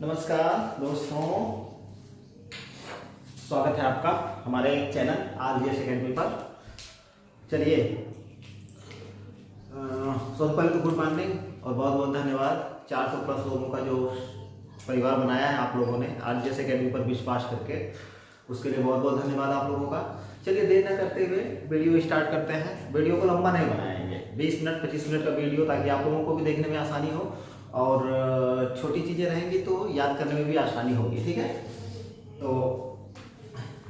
नमस्कार दोस्तों, स्वागत है आपका हमारे चैनल RGS अकेडमी पर। चलिए, सबसे पहले तो गुड मॉर्निंग और बहुत बहुत धन्यवाद। 400 प्लस लोगों का जो परिवार बनाया है आप लोगों ने RGS अकेडमी पर विश्वास करके, उसके लिए बहुत बहुत धन्यवाद आप लोगों का। चलिए, देर न करते हुए वीडियो स्टार्ट करते हैं। वीडियो को लंबा नहीं बनाएंगे, 20 मिनट 25 मिनट का वीडियो, ताकि आप लोगों को भी देखने में आसानी हो और छोटी चीज़ें रहेंगी तो याद करने में भी आसानी होगी। ठीक है, तो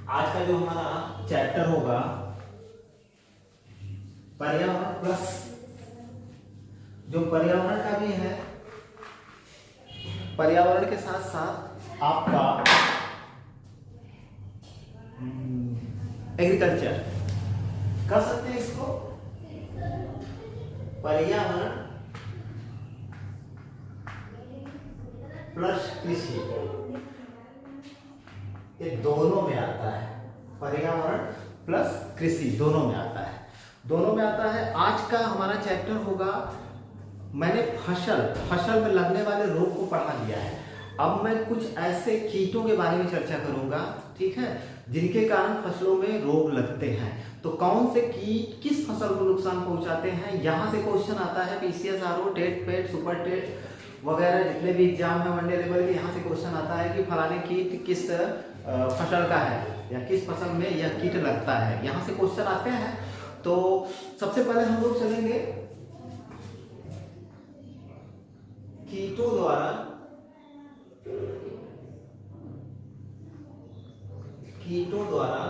आज का जो हमारा चैप्टर होगा पर्यावरण प्लस, जो पर्यावरण का भी है, पर्यावरण के साथ साथ आपका एग्रीकल्चर कर सकते हैं इसको। पर्यावरण प्लस कृषि, ये दोनों में आता है। पर्यावरण प्लस कृषि दोनों में आता है, दोनों में आता है। आज का हमारा चैप्टर होगा, मैंने फसल में लगने वाले रोग को पढ़ा लिया है। अब मैं कुछ ऐसे कीटों के बारे में चर्चा करूंगा, ठीक है, जिनके कारण फसलों में रोग लगते हैं। तो कौन से कीट किस फसल को नुकसान पहुंचाते हैं, यहाँ से क्वेश्चन आता है। PCS, RO, टेट, पेट, सुपर टेट वगैरह जितने भी एग्जाम है वनडे लेवल के, यहाँ से क्वेश्चन आता है कि फलाने कीट किस फसल का है या किस फसल में यह कीट लगता है, यहाँ से क्वेश्चन आते हैं। तो सबसे पहले हम लोग चलेंगे कीटों द्वारा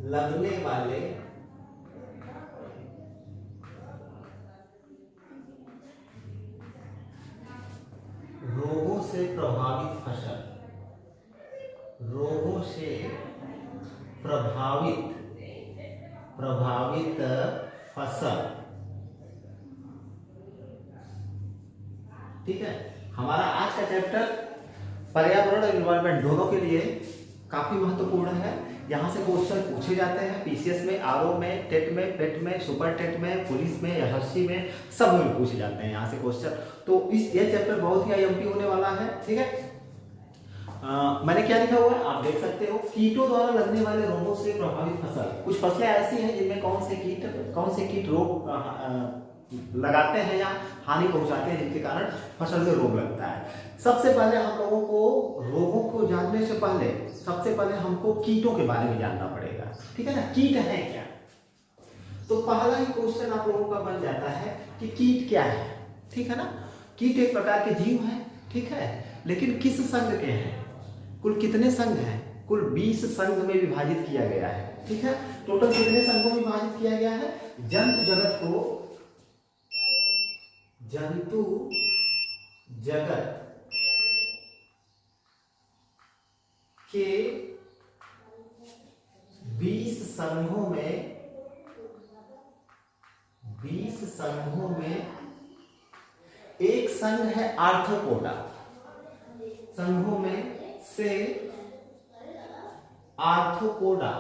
लगने वाले रोगों से प्रभावित फसल, रोगों से प्रभावित फसल। ठीक है, हमारा आज का चैप्टर पर्यावरण और एनवायरनमेंट दोनों के लिए काफी महत्वपूर्ण है। यहाँ से क्वेश्चन पूछे जाते हैं PCS में, RO में, टेट में, पेट में, सुपर टेट में, पुलिस में, SSC में, सब में पूछे जाते हैं यहाँ से क्वेश्चन। तो ये चैप्टर बहुत ही IMP होने वाला है। ठीक है, मैंने क्या लिखा हुआ है आप देख सकते हो। कीटों द्वारा लगने वाले रोगों से प्रभावित फसल। कुछ फसलें ऐसी हैं जिनमें कौन से कीट रोग लगाते हैं या हानि पहुंचाते हैं, जिनके कारण फसल में रोग लगता है। सबसे पहले हम लोगों को रोगों को जानने से पहले सबसे पहले हमको कीटों के बारे में जानना पड़ेगा। ठीक है ना, कीट है क्या। तो पहला ही क्वेश्चन आप लोगों का बन जाता है कि कीट क्या है। ठीक है ना, कीट एक प्रकार के जीव है, ठीक है, लेकिन किस संघ के हैं। कुल कितने संघ हैं, कुल 20 संघ में विभाजित किया गया है। ठीक है, टोटल कितने संघों में विभाजित किया गया है। जंतु जगत के 20 संघों में एक संघ है आर्थ्रोपोडा। संघों में से आर्थ्रोपोडा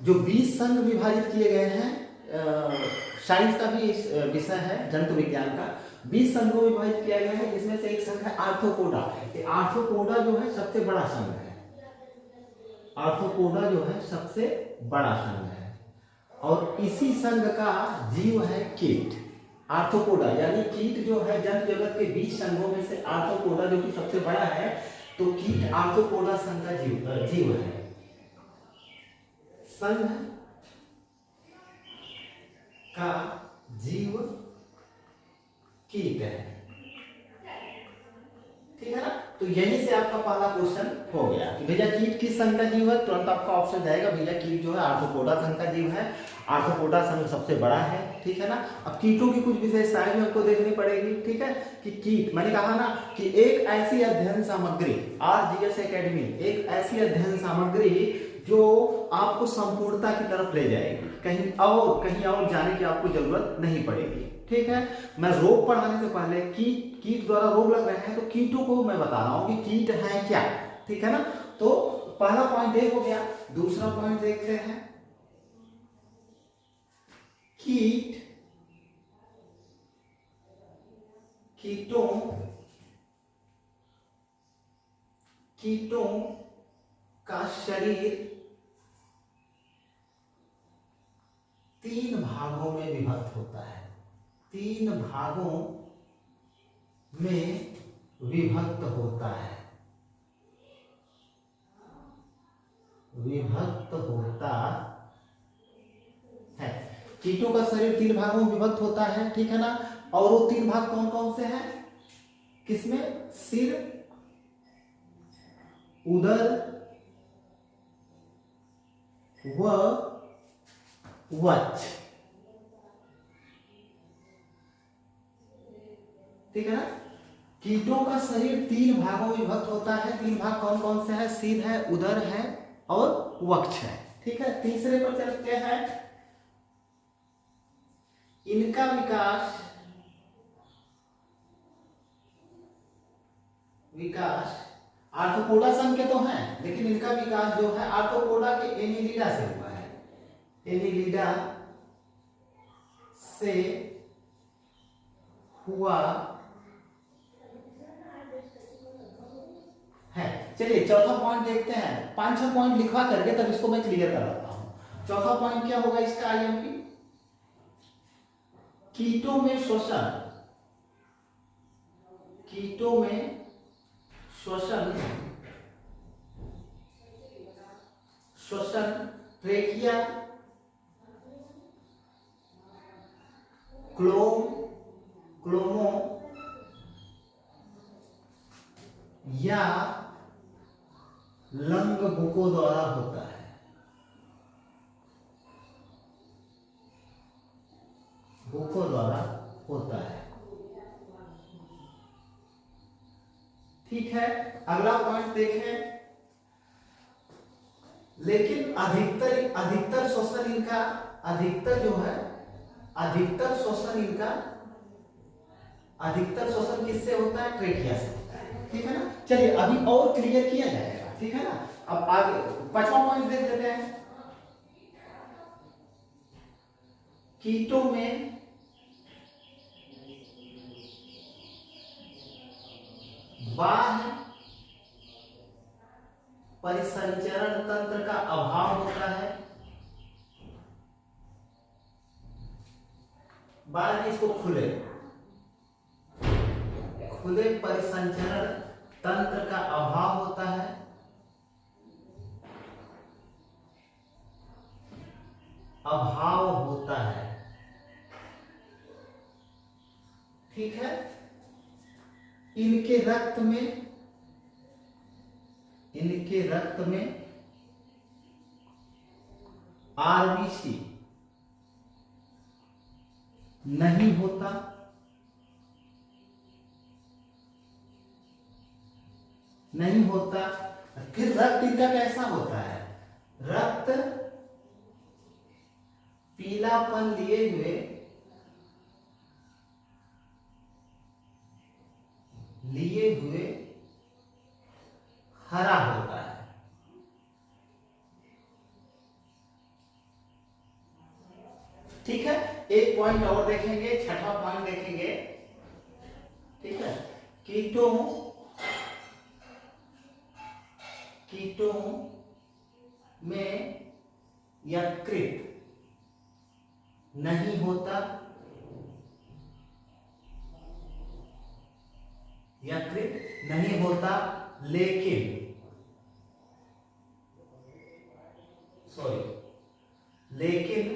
जो 20 संघ विभाजित किए गए हैं, साइंस का भी विषय है, जंतु विज्ञान का। 20 संघों में विभाजित किया गया है, जिसमें से एक संघ है आर्थ्रोपोडा। आर्थ्रोपोडा जो है सबसे बड़ा संघ है। आर्थ्रोपोडा जो है सबसे बड़ा संघ है, और इसी संघ का जीव है कीट। आर्थ्रोपोडा यानी कीट जो है जंतु जगत के 20 संघों में से आर्थ्रोपोडा जो कि सबसे बड़ा है, तो कीट आर्थ्रोपोडा संघ का जीव है। संघ का जीव कीट है। ठीक है ना, तो यहीं से आपका पहला क्वेश्चन हो गया कि भैया कीट किस संघ का जीव है। तुरंत आपका ऑप्शन जाएगा, भैया कीट जो है आर्थ्रोपोडा संघ का जीव है। आर्थ्रोपोडा संघ सबसे बड़ा है। ठीक है ना, अब कीटों की कुछ विशेषताएं भी आपको देखनी पड़ेगी। ठीक है, कि कीट, मैंने कहा ना कि एक ऐसी अध्ययन सामग्री, RGS अकेडमी एक ऐसी अध्ययन सामग्री जो आपको संपूर्णता की तरफ ले जाएगी, कहीं और जाने की आपको जरूरत नहीं पड़ेगी। ठीक है, मैं रोग पढ़ाने से पहले कीट द्वारा रोग लग रहे हैं, तो कीटों को मैं बता रहा हूं कि कीट है क्या। ठीक है ना, तो पहला पॉइंट ये हो गया। दूसरा पॉइंट देखते हैं, कीट, कीटों का शरीर 3 भागों में विभक्त होता है। 3 भागों में विभक्त होता है। कीटों का शरीर 3 भागों में विभक्त होता है, ठीक है ना। और वो 3 भाग कौन कौन से हैं? किसमें? सिर, उदर व वक्ष, ठीक है ना। कीटों का शरीर 3 भागों में विभक्त होता है। 3 भाग कौन कौन से हैं? सिर है, उदर है और वक्ष है, ठीक है। तीसरे पर चलते हैं। इनका विकास आर्थ्रोपोडा संघ के तो हैं, लेकिन इनका विकास जो है आर्थ्रोपोडा के एनिलिडा से हुआ है। एनिलिडा से हुआ है। चलिए चौथा पॉइंट देखते हैं। 5-6 पॉइंट लिखवा करके तब इसको मैं क्लियर कराता हूं। चौथा पॉइंट क्या होगा इसका? आईएमपी, कीटों में श्वसन ट्रेकिया, क्लोमो या लंग बुकों द्वारा होता है। ठीक है, अगला पॉइंट देखें। लेकिन अधिकतर श्वसन इनका अधिकतर श्वसन किससे होता है? ट्रेकिया से होता है, ठीक है ना। चलिए अभी और क्लियर किया जाएगा, ठीक है ना। अब आगे 5वां पॉइंट देख लेते हैं। कीटों में बाह्य परिसंचरण तंत्र का अभाव होता है। बाद में इसको खुले परिसंचरण तंत्र का अभाव होता है। ठीक है। इनके रक्त में आरबीसी नहीं होता। फिर रक्त इनका कैसा होता है? रक्त पीलापन लिए हुए हरा होता है। ठीक है, एक पॉइंट और देखेंगे, 6वां पॉइंट देखेंगे। ठीक है, कीटों में यकृत नहीं होता। लेकिन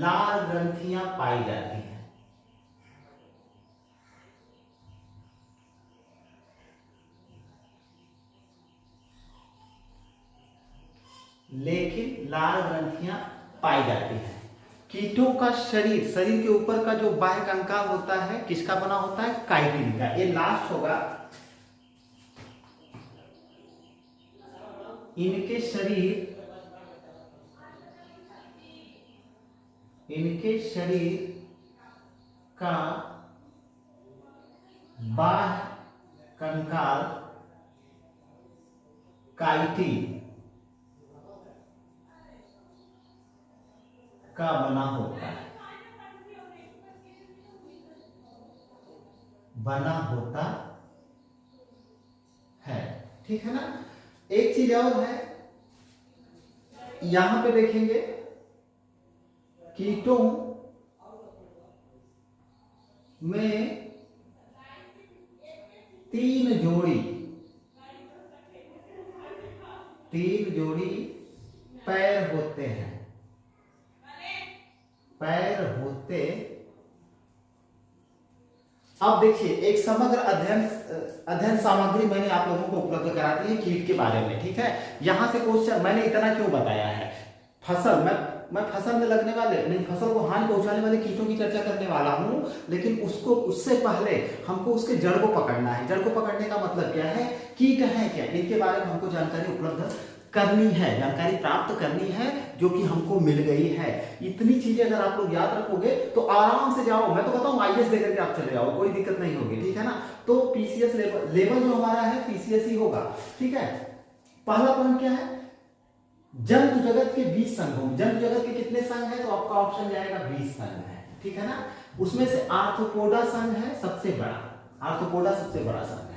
लाल ग्रंथियां पाई जाती हैं। कीटों का शरीर के ऊपर का जो बाह्य कंकाल होता है किसका बना होता है? काइटिन का। ये लास्ट होगा। इनके शरीर का बाह्य कंकाल काइटिन का बना होता है, बना होता है, ठीक है ना। एक चीज और है, यहां पे देखेंगे कीटों में तीन जोड़ी पैर होते हैं, पैर होते। अब देखिए, एक समग्र अध्ययन सामग्री मैंने आप लोगों को उपलब्ध करा दी है कीट के बारे में, ठीक है। यहां से क्वेश्चन मैंने इतना क्यों बताया है, फसल मैं फसल में लगने वाले नहीं, फसल को हानि पहुंचाने वाले कीटों की चर्चा करने वाला हूं, लेकिन उससे पहले हमको उसके जड़ को पकड़ना है। जड़ को पकड़ने का मतलब क्या है, कीट है क्या, इनके बारे में हमको जानकारी उपलब्ध करनी है, जानकारी प्राप्त करनी है, जो कि हमको मिल गई है। इतनी चीजें अगर आप लोग याद रखोगे तो आराम से जाओ, मैं तो कहता हूँ आईएएस देकर के आप चले जाओ, कोई दिक्कत नहीं होगी, ठीक है ना। तो पीसीएस लेवल जो हमारा है पीसीएस ही होगा, ठीक है। पहला पॉइंट क्या है, जंतु जगत के 20 संघ होंगे। जंतु जगत के कितने संघ है, तो आपका ऑप्शन जाएगा 20 संघ है, ठीक है ना। उसमें से आर्थ्रोपोडा संघ है सबसे बड़ा, आर्थ्रोपोडा सबसे बड़ा संघ है।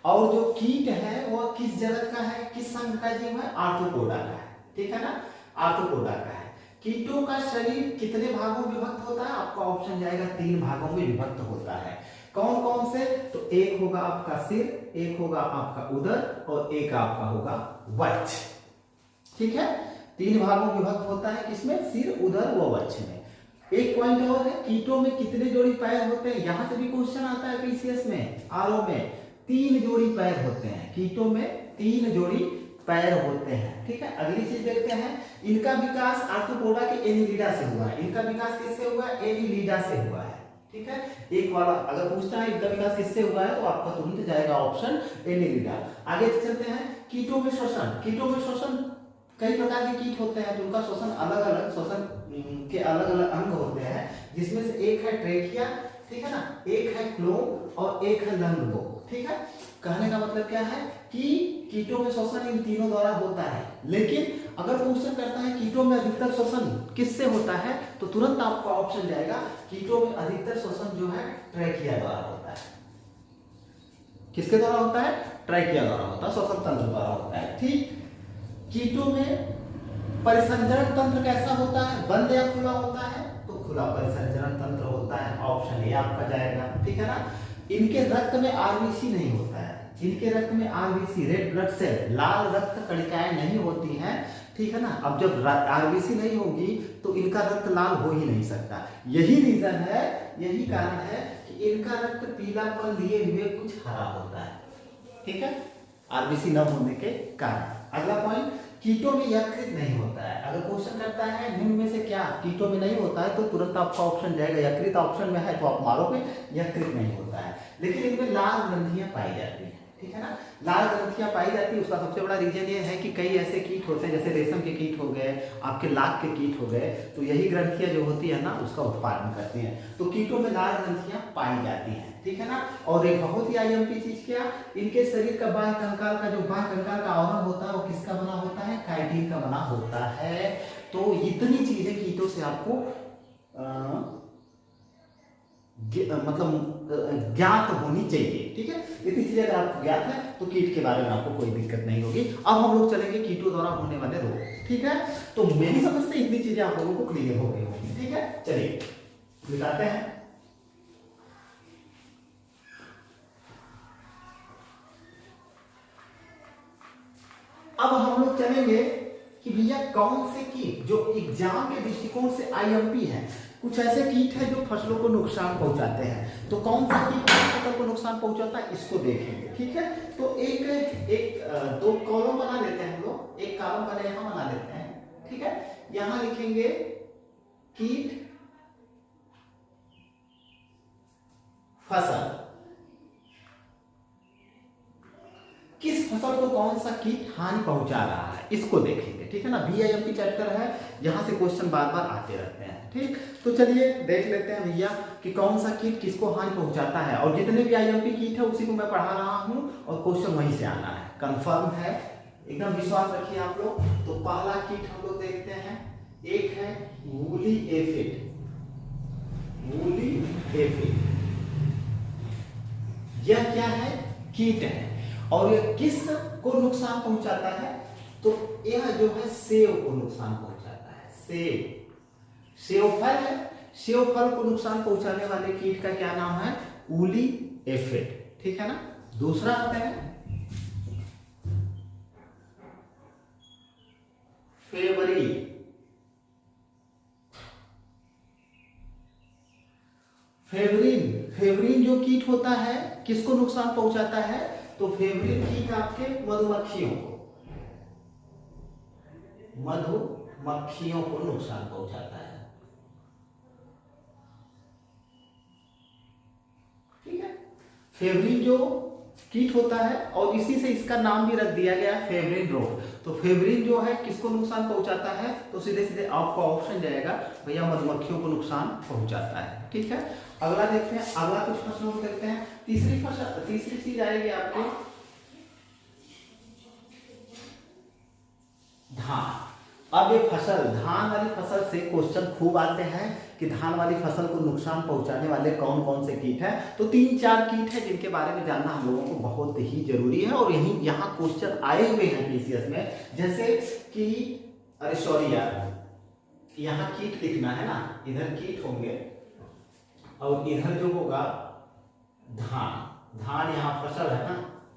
और जो कीट है वह किस जगत का है, किस संघ का जीव है, आर्थ्रोपोडा का है, ठीक है ना, आर्थ्रोपोडा का है। कीटों का शरीर कितने भागों में विभक्त होता है, आपका ऑप्शन जाएगा 3 भागों में विभक्त होता है। कौन कौन से, तो एक होगा आपका सिर, एक होगा आपका उदर और एक आपका होगा वक्ष, ठीक है। 3 भागों में विभक्त होता है, किसमें, सिर, उदर व वक्ष में। एक पॉइंट और है, कीटों में कितने जोड़ी पैर होते हैं, यहां से भी क्वेश्चन आता है पीसीएस में, आरओ में 3 जोड़ी पैर होते हैं, कीटों में 3 जोड़ी पैर होते हैं, ठीक है। अगली चीज देखते हैं, इनका विकास आर्थ्रोपोडा के एनिलिडा से हुआ है। इनका विकास किससे हुआ है, एनिलिडा से हुआ है, ठीक है। एक वाला अगर पूछता है इनका विकास किससे हुआ है, तो आपका तुरंत जाएगा ऑप्शन एनिलिडा। आगे चलते हैं, कीटों में श्वसन। कीटों में श्वसन, कई प्रकार के कीट होते हैं, जिनका श्वसन अलग अलग, श्वसन के अलग अलग अंग होते हैं, जिसमें से एक है ट्रेकिया, ठीक है ना, एक है क्लोम और एक है लंगबो, ठीक है। कहने का मतलब क्या है कि कीटों में श्वसन इन तीनों द्वारा होता है, लेकिन अगर क्वेश्चन करता है कीटों में अधिकतर श्वसन किससे होता है, तो तुरंत आपका ऑप्शन जाएगा कीटों में अधिकतर श्वसन जो है ट्रेकिया द्वारा होता है। किसके द्वारा होता है, ट्रेकिया द्वारा होता है, श्वसन तंत्र द्वारा होता है, ठीक। कीटों में परिसंचरण तंत्र कैसा होता है, बंद या खुला होता है, तो खुला परिसंचरण तंत्र होता है, ऑप्शन ए आपका जाएगा, ठीक है ना। इनके रक्त में आरबीसी नहीं होता है, इनके रक्त में आरबीसी, रेड ब्लड सेल, लाल रक्त कणिकाएं नहीं होती हैं, ठीक है ना। अब जब आरबीसी नहीं होगी तो इनका रक्त लाल हो ही नहीं सकता। यही रीजन है, यही कारण है कि इनका रक्त पीलापन लिए हुए कुछ हरा होता है, ठीक है, आरबीसी न होने के कारण। अगला पॉइंट, कीटों में यकृत नहीं होता है। अगर क्वेश्चन करता है निम्न में से क्या कीटों में नहीं होता है, तो तुरंत आपका ऑप्शन जाएगा यकृत, ऑप्शन में है तो आप मारोगे यकृत नहीं होता है। लेकिन इनमें लाल ग्रंथियां पाई जाती हैं, ठीक है ना, लाल ग्रंथियां पाई जाती है। उसका सबसे बड़ा रीजन ये है कि कई ऐसे कीट होते हैं, जैसे रेशम के कीट हो गए, आपके लाख के कीट हो गए, तो यही ग्रंथियां जो होती है ना उसका उत्पादन करती हैं। तो कीटों में लाल ग्रंथियां पाई जाती हैं, ठीक है ना। और एक बहुत ही आईएमपी चीज क्या, इनके शरीर का बाह्य कंकाल का, जो बाह्य कंकाल का आवरण होता है वो किसका बना होता है, काइटिन का बना होता है। तो इतनी चीजें कीटों से आपको मतलब ज्ञात होनी चाहिए, ठीक है। इतनी चीजें अगर आपको ज्ञात है तो कीट के बारे में आपको कोई दिक्कत नहीं होगी। अब हम लोग चलेंगे कीटों द्वारा होने वाले रोग, ठीक है। तो मेरी समझ से इतनी चीजें आप लोगों को क्लियर हो गई होगी, ठीक है। चलिए बताते हैं। अब हम लोग चलेंगे कि भैया कौन से कीट जो एग्जाम के दृष्टिकोण से आईएमपी है, कुछ ऐसे कीट हैं जो फसलों को नुकसान पहुंचाते हैं। तो कौन सा कीट फसल को नुकसान पहुंचाता है, इसको देखेंगे, ठीक है। तो एक दो कॉलम बना लेते हैं हम लोग, एक कॉलम पहले यहां बना लेते हैं, ठीक है। यहां लिखेंगे कीट फसल, किस फसल को कौन सा कीट हानि पहुंचा रहा है, इसको देखेंगे, ठीक है ना। बीआईएमपी चैप्टर है, यहां से क्वेश्चन बार बार आते रहते हैं, ठीक। तो चलिए देख लेते हैं भैया कि कौन सा कीट किसको हानि पहुंचाता है, और जितने भी आईएमपी कीट है उसी को मैं पढ़ा रहा हूं और क्वेश्चन वहीं से आना है, कंफर्म है, एकदम विश्वास रखिए आप लोग। तो पहला कीट हम लोग देखते हैं एक है वूली एफिड, वूली एफिड। यह क्या है? कीट है। और यह किस को नुकसान पहुंचाता है? तो यह जो है सेब को नुकसान पहुंचाता है। सेब फल है, सेब फल को नुकसान पहुंचाने वाले कीट का क्या नाम है? Woolly aphid. ठीक है ना। दूसरा आता है फेबरिन। फेबरिन जो कीट होता है किसको नुकसान पहुंचाता है? तो फेबरिन कीट आपके मधुमक्खियों को नुकसान पहुंचाता है। ठीक है। फेबरिन जो कीट होता है और इसी से इसका नाम भी रख दिया गया फेबरिन रोग। तो फेबरिन जो है किसको नुकसान पहुंचाता है? तो सीधे सीधे आपका ऑप्शन जाएगा भैया मधुमक्खियों को नुकसान पहुंचाता है। ठीक है। अगला देखते हैं, अगला कुछ प्रश्नों को देखते हैं। तीसरी चीज आएगी आपके धान। अब ये फसल, धान वाली फसल से क्वेश्चन खूब आते हैं कि धान वाली फसल को नुकसान पहुंचाने वाले कौन कौन से कीट हैं। तो 3-4 कीट हैं जिनके बारे में जानना हम लोगों को बहुत ही जरूरी है और यहाँ क्वेश्चन आए हुए हैं पीसीएस में। जैसे कि अरे सॉरी यार, यहाँ कीट लिखना है ना, इधर कीट होंगे और इधर जो होगा धान यहाँ फसल है ना,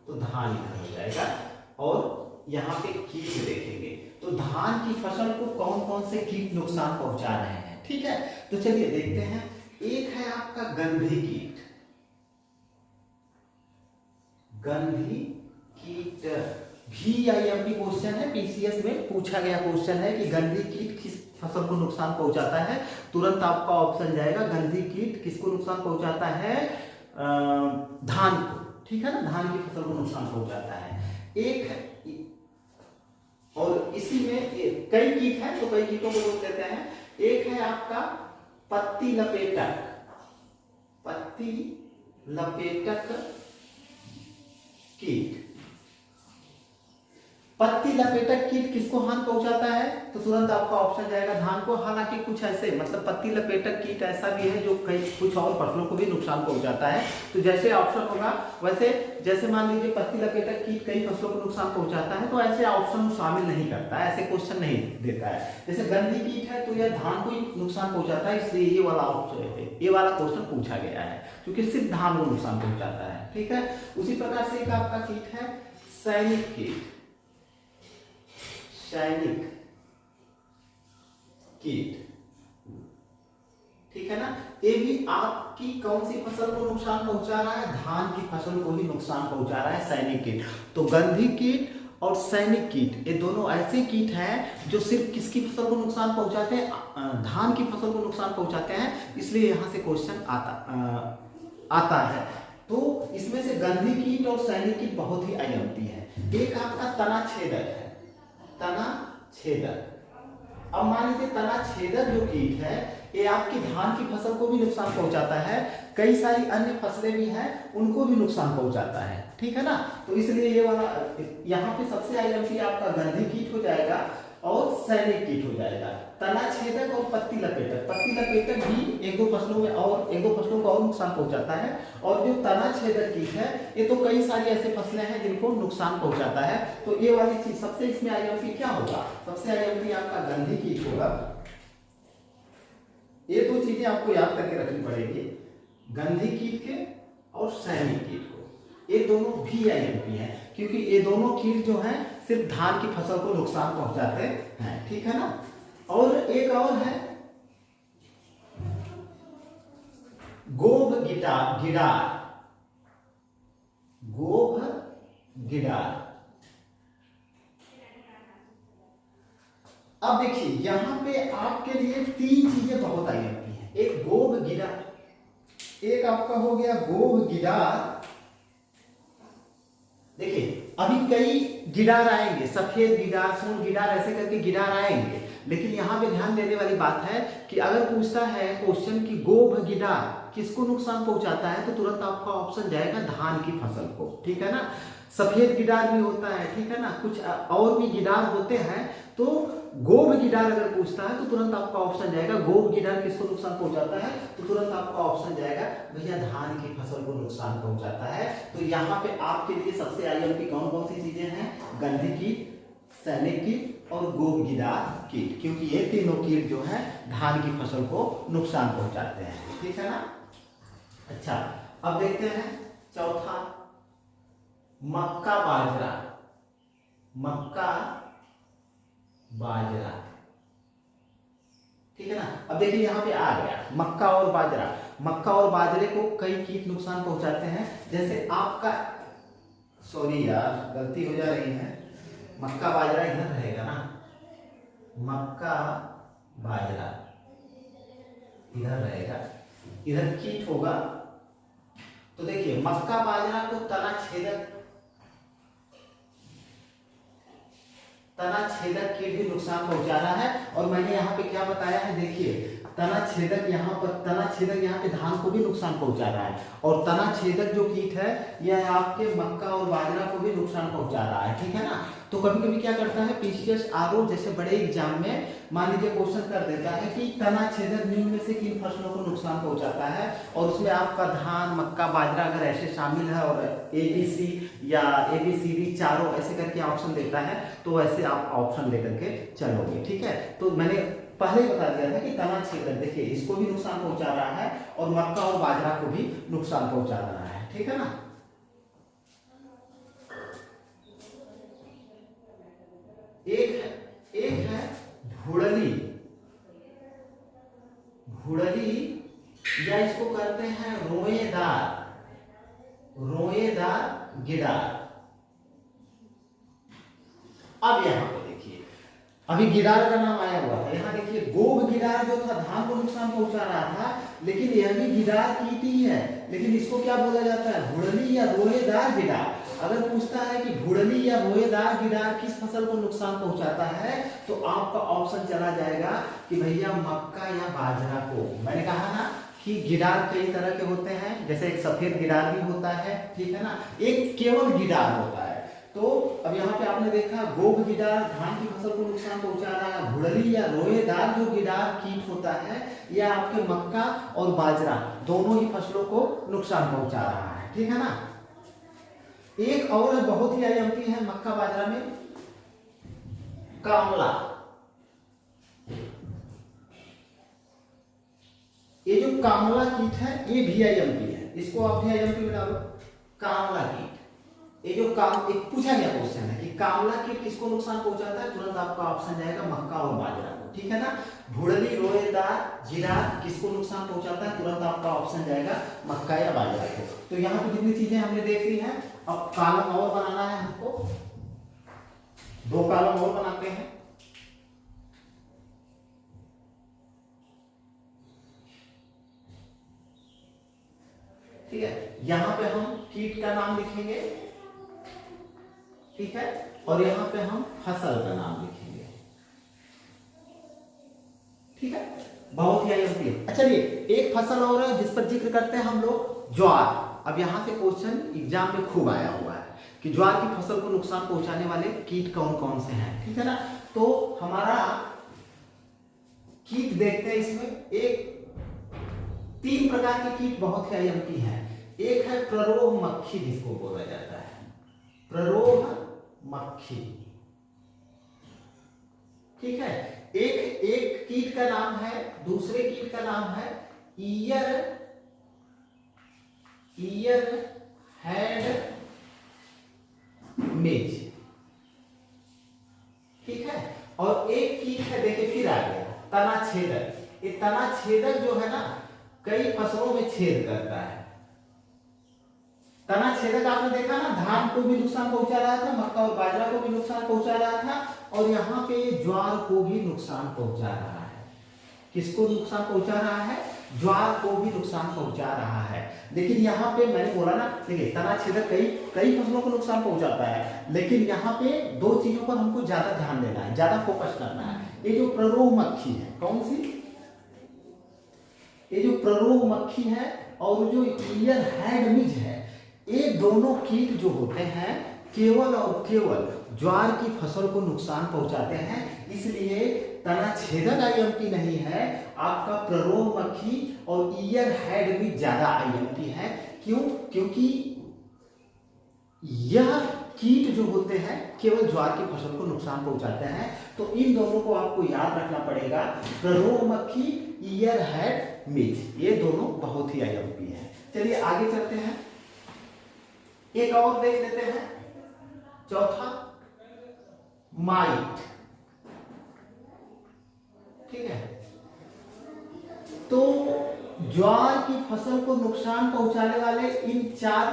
तो धान इधर हो जाएगा और यहाँ पे कीट देखेंगे। तो धान की फसल को कौन कौन से कीट नुकसान पहुंचा रहे हैं। ठीक है। तो चलिए देखते हैं। एक है आपका गंधी कीट। गंधी कीट VIMP क्वेश्चन है, पीसीएस में पूछा गया क्वेश्चन है कि गंधी कीट किस फसल को नुकसान पहुंचाता है। तुरंत आपका ऑप्शन जाएगा गंधी कीट किसको नुकसान पहुंचाता है? धान को। ठीक है ना, धान की फसल को नुकसान पहुंचाता है। एक है और इसी में कई कीट हैं तो कई कीटों को बोल देते हैं। एक है आपका पत्ती लपेटक कीट। पत्ती लपेटक कीट किसको हानि पहुंचाता है? तो तुरंत आपका ऑप्शन जाएगा धान को। हालांकि कुछ ऐसे मतलब पत्ती लपेटक कीट ऐसा भी है जो कई कुछ और फसलों को भी नुकसान पहुंचाता है। तो जैसे ऑप्शन होगा वैसे, जैसे मान लीजिए पत्ती लपेटक कीट कई फसलों को नुकसान पहुंचाता है तो ऐसे ऑप्शन शामिल नहीं करता है, ऐसे क्वेश्चन नहीं देता है। जैसे गंधी कीट है तो यह धान को ही नुकसान पहुंचाता है, इसलिए ये वाला ऑप्शन, ये वाला क्वेश्चन पूछा गया है क्योंकि सिर्फ धान को नुकसान पहुंचाता है। ठीक है। उसी प्रकार से एक आपका कीट है सैनिक कीट। ठीक है ना। ये भी आपकी कौन सी फसल को नुकसान पहुंचा रहा है? धान की फसल को ही नुकसान पहुंचा रहा है सैनिक कीट। तो गंधी कीट और सैनिक कीट ये दोनों ऐसे कीट हैं जो सिर्फ किसकी फसल को नुकसान पहुंचाते हैं? धान की फसल को नुकसान पहुंचाते हैं, इसलिए यहां से क्वेश्चन आता है। तो इसमें से गंधी कीट और सैनिक कीट बहुत ही अयमती है। एक आपका तना छेदक है, तना छेदक। अब मान लीजिए तना छेदक जो कीट है ये आपकी धान की फसल को भी नुकसान पहुंचाता है, कई सारी अन्य फसलें भी हैं उनको भी नुकसान पहुंचाता है। ठीक है ना। तो इसलिए ये वाला यहाँ पे सबसे आइएमपी आपका गंधी कीट हो जाएगा और सैनिक कीट हो जाएगा। तना छेदक और पत्ती लपेटक भी एक दो फसलों को और नुकसान पहुंचाता है। और जो तना छेदक कीट है ये तो कई सारी ऐसे फसलें हैं जिनको नुकसान पहुंचाता है। तो ये वाली चीज सबसे इसमें आईएमपी क्या होगा? सबसे आईएमपी आपका गंधी कीट होगा। ये दो चीजें आपको याद करके रखनी पड़ेगी, गंधी कीट के और सैनिक कीट को। ये दोनों VIMP हैं क्योंकि ये दोनों कीट जो हैं सिर्फ धान की फसल को नुकसान पहुंचाते हैं। ठीक है ना। और एक और है गोभ गिडार। अब देखिए यहां पे आपके लिए 3 चीजें बहुत आईएमपी हैं। एक गोभ गिडार, एक आपका हो गया गोभ गिडार। देखिए अभी कई गिडार आएंगे, सफेद गिडार, सोन गिडार, ऐसे करके गिडार आएंगे। लेकिन यहाँ पे ध्यान देने वाली बात है कि अगर पूछता है क्वेश्चन की गोभ गिडार किसको नुकसान पहुंचाता है तो तुरंत आपका ऑप्शन जाएगा धान की फसल को। ठीक है ना। सफेद गिडार भी होता है, ठीक है ना, कुछ और भी गिडार होते हैं। तो गोब गिडार अगर पूछता है तो तुरंत आपका ऑप्शन जाएगा गोब गिडार किसको नुकसान पहुंचाता है, तो तुरंत आपका ऑप्शन जाएगा भैया धान की फसल को नुकसान पहुंचाता है। तो यहाँ पे आपके लिए सबसे आईएमपी कौन कौन सी चीजें हैं, गंधी कीट, सैनिक कीट और गोब गिडार कीट, क्योंकि ये तीनों कीट जो है धान की फसल को नुकसान पहुंचाते हैं, ठीक है ना। अच्छा, अब देखते हैं चौथा, मक्का बाजरा। मक्का बाजरा, ठीक है ना। अब देखिए यहाँ पे आ गया मक्का और बाजरा। मक्का और बाजरे को कई कीट नुकसान पहुंचाते हैं, जैसे आपका, सॉरी यार गलती हो जा रही है, मक्का बाजरा इधर रहेगा ना, मक्का बाजरा इधर रहेगा, इधर कीट होगा। तो देखिए मक्का बाजरा को तना छेदक कीट भी नुकसान पहुंचा रहा है। और मैंने यहाँ पे क्या बताया है, देखिए तना छेदक यहाँ पे धान को भी नुकसान पहुंचा रहा है, और तना छेदक जो कीट है यह आपके मक्का और बाजरा को भी नुकसान पहुंचा रहा है, ठीक है ना। तो कभी कभी क्या करता है पीसीएस आरओ जैसे बड़े एग्जाम में मान लीजिए क्वेश्चन कर देता है कि तना छेदक निम्न में से किन फसलों को नुकसान पहुंचाता है, और उसमें आपका धान, मक्का, बाजरा अगर ऐसे शामिल है और एबीसी या एबीसीडी चारों ऐसे करके ऑप्शन देता है, तो वैसे आप ऑप्शन लेकर के चलोगे, ठीक है। तो मैंने पहले ही बता दिया था कि तना छेदक देखिए इसको भी नुकसान पहुंचा रहा है और मक्का और बाजरा को भी नुकसान पहुंचा रहा है, ठीक है ना। एक है भुड़ली। भुड़ली या इसको कहते हैं रोएदार गिडार। अब यहाँ पे देखिए अभी गिडार का नाम आया हुआ था, यहाँ देखिए गोब गिडार जो था धान को नुकसान पहुंचा रहा था, लेकिन यह भी गिडार कीट ही है, लेकिन इसको क्या बोला जाता है, भुड़ली या रोएदार गिडार। अगर पूछता है कि भुड़ली या रोएदार गिडार किस फसल को नुकसान पहुंचाता है, तो आपका ऑप्शन चला जाएगा कि भैया मक्का या बाजरा को। मैंने कहा ना कि गिडार कई तरह के होते हैं, जैसे एक सफेद गिडार भी होता है, ठीक है ना, एक केवल गिडार होता है। तो अब यहाँ पे आपने देखा गोब गिडार धान की फसल को नुकसान पहुंचा रहा है, भुड़ली या रोएदार जो गिडार कीट होता है यह आपके मक्का और बाजरा दोनों ही फसलों को ये पहुंचा रहा है, ठीक है ना। एक और बहुत ही आईएमपी है मक्का बाजरा में, कामला। ये जो कामला कीट है ये भी आईएमपी है, इसको आप भी आईएमपी में डालो, कामला कीट। ये जो एक पूछा गया क्वेश्चन है कि कामला कीट किसको नुकसान पहुंचाता है, तुरंत आपका ऑप्शन जाएगा मक्का और बाजरा को, ठीक है ना। भुड़ली रोएदार गिडार किसको नुकसान पहुंचाता है, तुरंत आपका ऑप्शन जाएगा मक्का या बाजरा को। तो यहाँ पे जितनी चीजें हमने देख ली हैं, अब कॉलम और बनाना है हमको, 2 कॉलम और बनाते हैं। ठीक है, यहाँ पे हम कीट का नाम लिखेंगे, ठीक है, और यहाँ पे हम फसल का नाम लिखेंगे, ठीक है। बहुत ही आईएमपी है। अच्छा ये एक फसल और है जिस पर जिक्र करते हैं हम लोग, ज्वार। अब यहाँ से क्वेश्चन एग्जाम में खूब आया हुआ है कि ज्वार की फसल को नुकसान पहुंचाने वाले कीट कौन कौन से हैं, ठीक है ना। तो हमारा कीट देखते हैं, इसमें 3 प्रकार के कीट बहुत ही आईएमपी हैं। एक है प्ररोह मक्खी, जिसको बोला जाता है प्ररोह मक्खी, ठीक है। एक कीट का नाम है, दूसरे कीट का नाम है ईयर हेड मेज, ठीक है। और एक कीट है, देखिए फिर आ गया तना छेदक। ये तना छेदक जो है ना कई फसलों में छेद करता है। तना छेदक आपने देखा ना, धान को भी नुकसान पहुंचा रहा था, मक्का और बाजरा को भी नुकसान पहुंचा रहा था, और यहाँ पे ज्वार को भी नुकसान पहुंचा रहा है। किसको नुकसान पहुंचा रहा है, ज्वार को भी नुकसान पहुंचा रहा है। लेकिन यहाँ पे मैंने बोला ना, देखिए तना छेदक कई फसलों को नुकसान पहुंचाता है, लेकिन यहाँ पे 2 चीजों पर हमको ज्यादा ध्यान देना है, ज्यादा फोकस करना है। ये जो प्ररोह मक्खी है, कौन सी, ये जो प्ररोह मक्खी है और जो ईयर हेड मिज है, ये दोनों कीट जो होते हैं केवल और केवल ज्वार की फसल को नुकसान पहुंचाते हैं, इसलिए तना छेदक आईएमपी नहीं है, आपका प्ररोह मक्खी और ईयर हेड भी ज्यादा आईएमपी है। क्यों? क्योंकि यह कीट जो होते हैं केवल ज्वार की फसल को नुकसान पहुंचाते हैं। तो इन दोनों को आपको याद रखना पड़ेगा, प्ररोह मक्खी, ईयर हेड, मिथ, ये दोनों बहुत ही आईएमपी है। चलिए आगे चलते हैं, एक और देख लेते हैं, चौथा माइट। ठीक है, तो ज्वार की फसल को नुकसान पहुंचाने वाले इन 4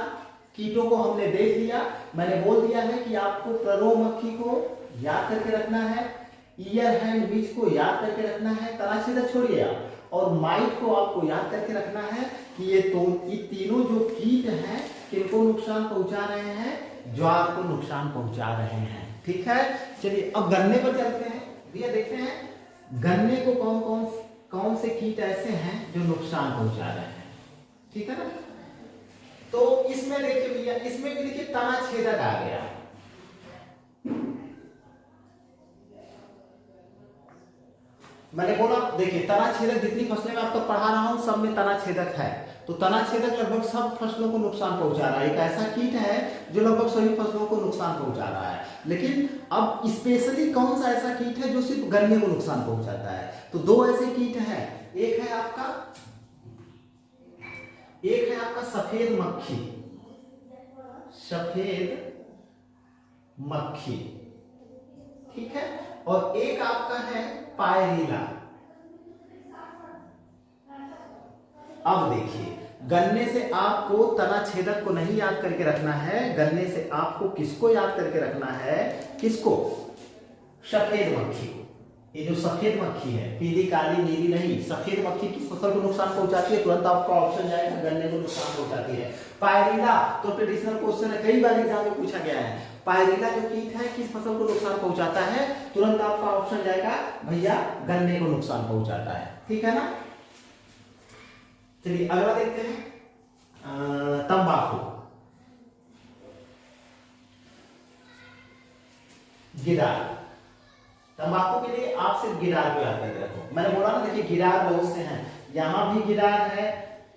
कीटों को हमने देख लिया। मैंने बोल दिया है कि आपको प्ररोह मक्खी को याद करके रखना है, ईयर हैंड बीज को याद करके रखना है, तना छेदक छोड़िए आप, और माइट को आपको याद करके रखना है कि ये तीनों जो कीट हैं किनको नुकसान पहुंचा रहे हैं, ज्वार को नुकसान पहुंचा रहे हैं। ठीक है, चलिए अब गन्ने पर चलते हैं। भैया देखते हैं गन्ने को कौन से कीट ऐसे हैं जो नुकसान पहुंचा रहे हैं। ठीक है ना, तो इसमें देखिए भैया, इसमें भी देखिए तना छेदक आ गया। मैंने बोला देखिए तना छेदक जितनी फसलें मैं आपको पढ़ा रहा हूं सब में तना छेदक है, तो तना छेदक लगभग सब फसलों को नुकसान पहुंचा रहा है। एक ऐसा कीट है जो लगभग सभी फसलों को नुकसान पहुंचा रहा है। लेकिन अब स्पेशली कौन सा ऐसा कीट है जो सिर्फ गन्ने को नुकसान पहुंचाता है? तो 2 ऐसे कीट हैं, एक है आपका सफेद मक्खी, ठीक है, और एक आपका है पायरीला। अब देखिए गन्ने से आपको तना छेदक को नहीं याद करके रखना है, गन्ने से आपको किसको याद करके रखना है? किसको? सफेद मक्खी। ये जो सफेद मक्खी है, पीली काली नीली नहीं, सफेद मक्खी किस फसल को नुकसान पहुंचाती है? तुरंत आपका ऑप्शन जाएगा, गन्ने को नुकसान पहुंचाती है। पायरीला तो ट्रेडिशनल क्वेश्चन है, कई बार एग्जाम में पूछा गया है। पायरीला जो कीट है किस फसल को नुकसान पहुंचाता है? तुरंत आपका ऑप्शन जाएगा भैया गन्ने को नुकसान पहुंचाता है। ठीक है ना, चलिए अगला देखते हैं, तंबाकू, गिडार। तंबाकू के लिए आप सिर्फ गिडार को याद करके रखो। मैंने बोला ना, देखिए गिडार बहुत से हैं, यहां भी गिडार है,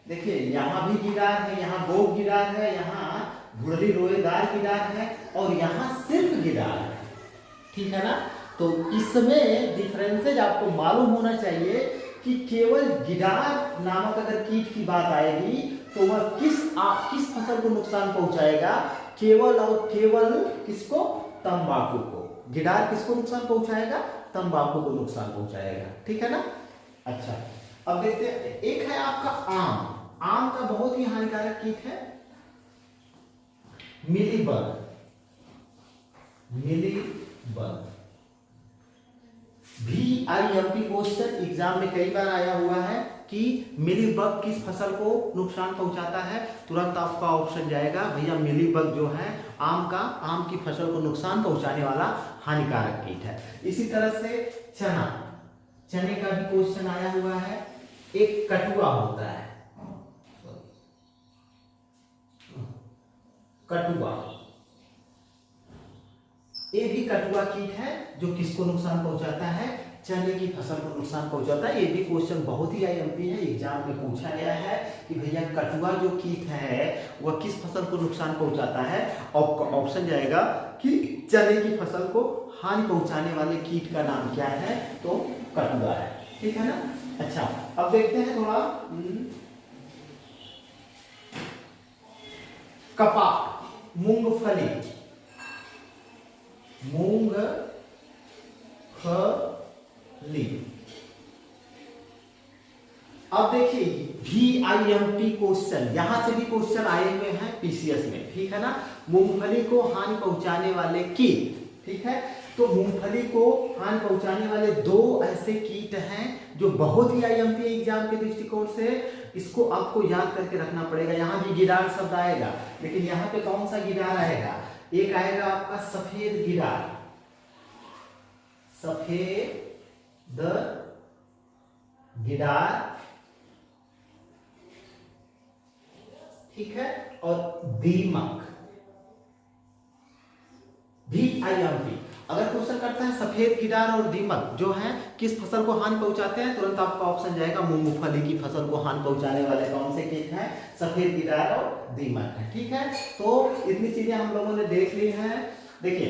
देखिए यहां भी गिडार है, यहां गोप गिडार है, यहां भुरली रोएदार गिडार है, और यहां सिर्फ गिडार है। ठीक है ना, तो इसमें डिफरेंसेज आपको मालूम होना चाहिए कि केवल गिडार नामक अगर कीट की बात आएगी तो वह किस फसल को नुकसान पहुंचाएगा? केवल और केवल किसको? तंबाकू को। गिडार किसको नुकसान पहुंचाएगा? तंबाकू को नुकसान पहुंचाएगा। ठीक है ना, अच्छा अब देखते हैं, एक है आपका आम। आम का बहुत ही हानिकारक कीट है मिलीबग। VIMP क्वेश्चन एग्जाम में कई बार आया हुआ है कि मिलीबग किस फसल को नुकसान पहुंचाता है? तुरंत आपका ऑप्शन जाएगा भैया मिलीबग जो है आम की फसल को नुकसान पहुंचाने वाला हानिकारक कीट है। इसी तरह से चने का भी क्वेश्चन आया हुआ है। एक कटुआ होता है, कटुआ, ये भी कटुआ कीट है जो किसको नुकसान पहुंचाता है? चने की फसल को नुकसान पहुंचाता है। ये भी क्वेश्चन बहुत ही आईएमपी है, एग्जाम में पूछा गया है कि भैया कटुआ जो कीट है वह किस फसल को नुकसान पहुंचाता है? और ऑप्शन जाएगा कि चने की फसल को हानि पहुंचाने वाले कीट का नाम क्या है? तो कटुआ है। ठीक है ना, अच्छा अब देखते हैं थोड़ा कपास, मूंगफली, अब देखिए VIMP क्वेश्चन, यहां से भी क्वेश्चन आए हुए हैं पीसीएस में। ठीक है ना, मूंगफली को हानि पहुंचाने वाले कीट। ठीक है, तो मूंगफली को हानि पहुंचाने वाले 2 ऐसे कीट हैं जो बहुत ही IMP एग्जाम के दृष्टिकोण से इसको आपको याद करके रखना पड़ेगा। यहां भी गिडार शब्द आएगा, लेकिन यहां पे कौन सा गिडार आएगा? एक आएगा आपका सफेद गिडार, सफेद गिडार, ठीक है, और दीमक। VIMP। अगर क्वेश्चन करता है सफेद कीटाणु और दीमक जो है किस फसल को हानि पहुंचाते हैं, तुरंत आपका ऑप्शन जाएगा मूंगफली की फसल को हानि पहुंचाने वाले कौन से कीट हैं, सफेद कीटाणु और दीमक है। ठीक है, तो इतनी चीजें हम लोगों ने देख ली हैं। देखिए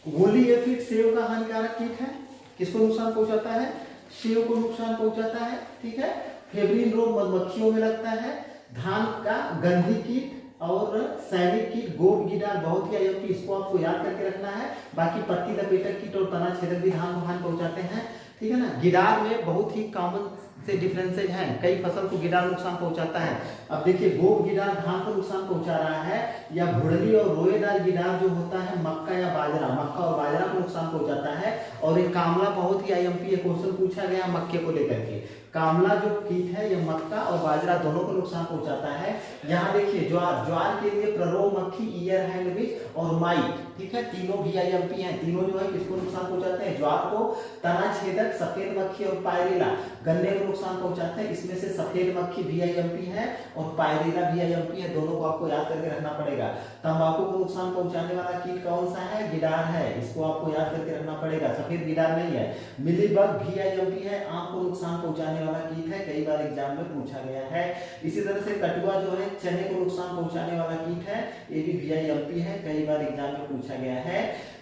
गोली एफिड सेब का हानिकारक कीट है, किसको नुकसान पहुंचाता है, सेब को नुकसान पहुंचाता है। ठीक है, फेब्रिन रोग मधुमक्खियों में लगता है, धान का गंधी कीट और सैनिक कीट, गोट गिडार बहुत ही IMP, इसको आपको याद करके रखना है। बाकी पत्ती लपेटक कीट और तना छेदक भी धान को हानि पहुंचाते हैं। ठीक है ना, गिडार में बहुत ही कॉमन से डिफरेंसेज हैं, कई फसल को गिडार नुकसान पहुंचाता है। अब देखिए गोट गिडार धान को नुकसान पहुंचा रहा है, या भुड़ली और रोएदार गिडार जो होता है मक्का या बाजरा, मक्का और बाजरा को नुकसान पहुंचाता है। और एक कामला बहुत ही IMP है, क्वेश्चन पूछा गया मक्के को लेकर के। कामला जो कीट है ये मक्का और बाजरा दोनों को नुकसान पहुंचाता है। यहाँ देखिए ज्वार, ज्वार के लिए प्ररो मक्खी, ईयर हैंड विच और माइट। ठीक है, तीनों भी IMP हैं। तीनों जो है किसको नुकसान पहुंचाते हैं, ज्वार को, तना छेदक, सफेद मक्खी और पायरिला गन्ने को नुकसान पहुंचाते हैं। इसमें से सफेद मक्खी भी IMP है और पायरिला भी IMP है, दोनों को आपको याद करके रखना पड़ेगा। तंबाकू को नुकसान पहुंचाने वाला कीट कौन सा है, गिडार है, इसको आपको याद करके रखना पड़ेगा, सफेद गिडार नहीं है। मिलीबग भी IMP है, आंख को नुकसान पहुंचाने वाला कीट है, कई बार एग्जाम में पूछा गया है। इसी तरह से कटुआ जो है चने को नुकसान पहुंचाने वाला कीट है, ये भी VIMP है, कई बार एग्जाम में पूछा गया है।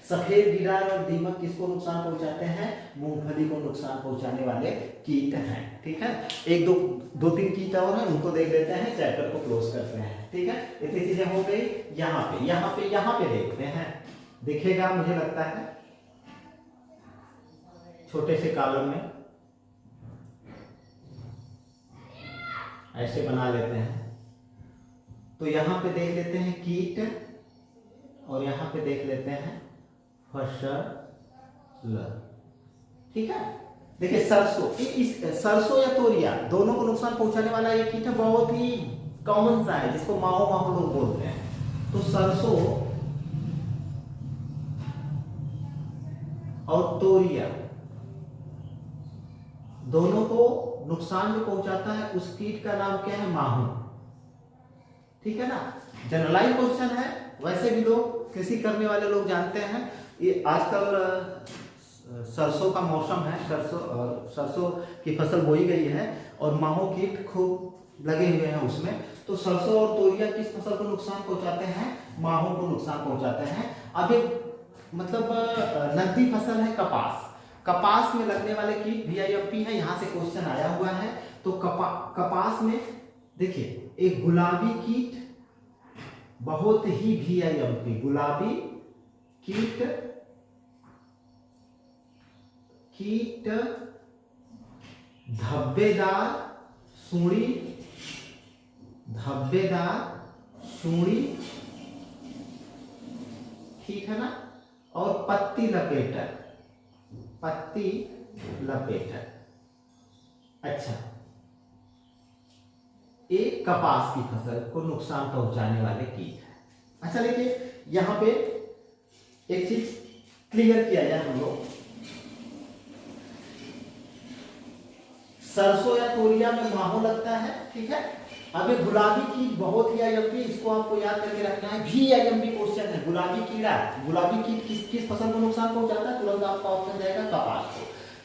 सफेद गिडार और दीमक किसको नुकसान पहुंचाते हैं, मूंगफली को नुकसान पहुंचाने वाले कीट हैं। ठीक है, एक दो तीन कीट और हैं, उनको देख लेते हैं, चैप्टर को क्लोज करते हैं। ठीक है, इतनी चीजें हो गई। यहाँ पे देखते हैं, दिखेगा मुझे लगता है छोटे से कॉलम में ऐसे बना लेते हैं। तो यहाँ पे देख लेते हैं कीट और यहाँ पे देख लेते हैं फसल। ठीक है, देखिए सरसों या तोरिया दोनों को नुकसान पहुंचाने वाला ये कीट है, बहुत ही कॉमन सा है, जिसको माहो लोग बोलते हैं। तो सरसों और तोरिया दोनों को नुकसान जो पहुंचाता है उस कीट का नाम क्या है, माहू। ठीक है ना, जनरलाइज क्वेश्चन है, वैसे भी लोग कृषि करने वाले लोग जानते हैं। ये आजकल सरसों का मौसम है, सरसों की फसल बोई गई है और माहो कीट खूब लगे हुए हैं उसमें। तो सरसों और तोरिया किस फसल को नुकसान पहुंचाते हैं, माहो को नुकसान पहुंचाते हैं। अब एक मतलब नकदी फसल है कपास, कपास में लगने वाले कीट VIMP है, यहां से क्वेश्चन आया हुआ है। तो कपास में देखिए एक गुलाबी कीट बहुत ही VIMP, गुलाबी कीट धब्बेदार सूढ़ी, ठीक है ना, और पत्ती लपेटक। अच्छा, एक कपास की फसल को नुकसान पहुंचाने वाले कीट है। अच्छा देखिए यहां पे एक चीज क्लियर किया जाए हम लोग, सरसों या तोरिया में माहो लगता है। ठीक है, अब एक गुलाबी कीट बहुत ही IMP, इसको आपको याद करके रखना है, VIMP क्वेश्चन है। गुलाबी कीट किस फसल को नुकसान पहुंचाता है, तुरंत आपका ऑप्शन जाएगा कपास को।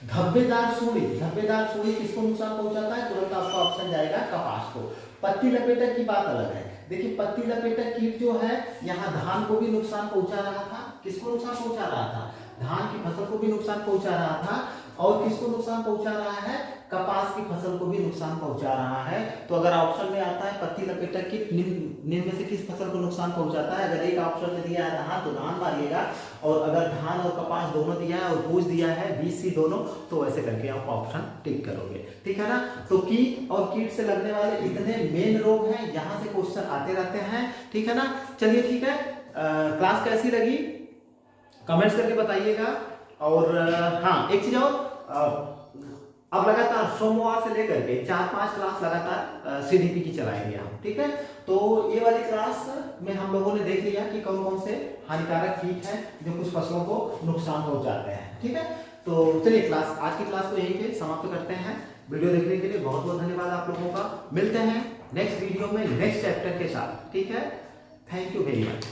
धब्बेदार सूढ़ी किसको नुकसान पहुंचाता है, तुरंत आपका ऑप्शन जाएगा कपास को। पत्ती लपेटक की बात अलग है। देखिए पत्ती लपेटक कीट जो है यहाँ धान को भी नुकसान पहुंचा रहा था, किसको नुकसान पहुंचा रहा था, धान की फसल को भी नुकसान पहुंचा रहा था, और किसको नुकसान पहुंचा रहा है, कपास की फसल को भी नुकसान पहुंचा रहा है। तो अगर ऑप्शन में आता है पत्ती लपेटक कीट निम्न में से किस फसल को नुकसान पहुंचाता है, अगर एक ऑप्शन में दिया है धान तो धान मारिएगा, और अगर धान और कपास दोनों दिया है और पूछ दिया है BC दोनों, तो वैसे करके आप ऑप्शन टिक करोगे। ठीक है ना, तो कीट और कीट से लगने वाले इतने मेन रोग हैं, यहाँ से क्वेश्चन आते रहते हैं। ठीक है ना, चलिए ठीक है, क्लास कैसी लगी कमेंट्स करके बताइएगा। और हाँ एक चीज और, अब लगातार सोमवार से लेकर के 4-5 क्लास लगातार CDP की चलाएंगे हम। ठीक है, तो ये वाली क्लास में हम लोगों ने देख लिया कि कौन कौन से हानिकारक कीट हैं जो कुछ फसलों को नुकसान पहुंचाते हैं। ठीक है, तो चलिए आज की क्लास को यहीं पे समाप्त करते हैं। वीडियो देखने के लिए बहुत बहुत धन्यवाद आप लोगों का। मिलते हैं नेक्स्ट वीडियो में नेक्स्ट चैप्टर के साथ। ठीक है, थैंक यू वेरी मच।